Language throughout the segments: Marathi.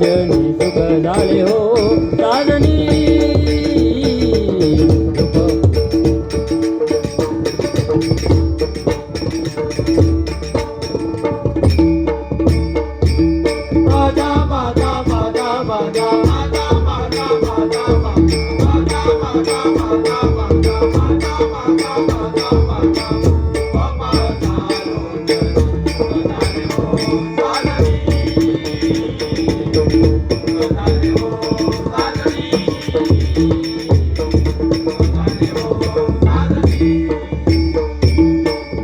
लोचनी सुख झाले हो साजनी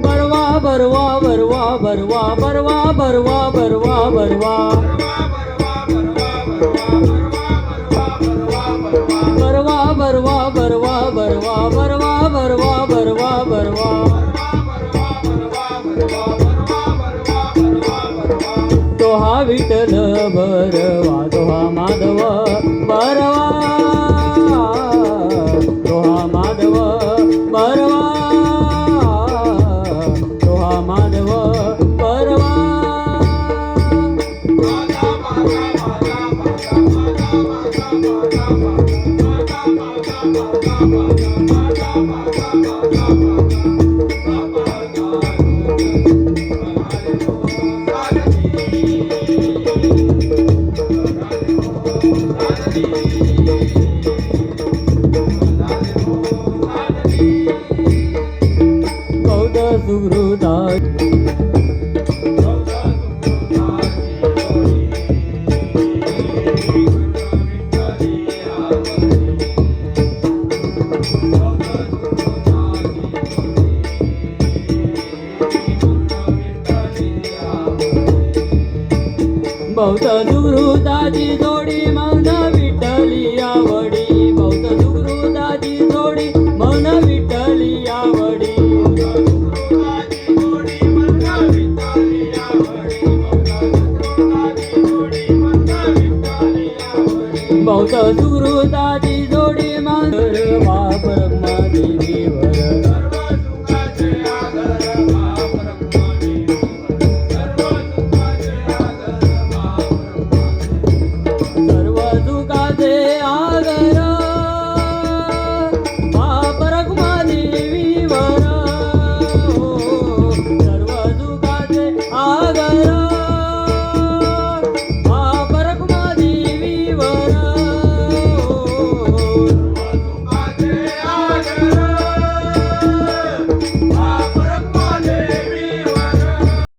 बरवा बरवा बरवा बरवा बरवा बरवा बरवा बरवा बरवा बरवा बरवा बरवा बरवा बरवा बरवा तो हा विठ्ठल बरवा तो हा माधव बरवा तो हा माधव बरवा तो हा माधव बरवा बौद्ध सुहृदा बौद्ध सुहृदाची जोडी मौन विठ्ठली आवडी बौद्ध सुहृदाची जोडी मौन विठ्ठली आवडी बौद्ध सुहृदा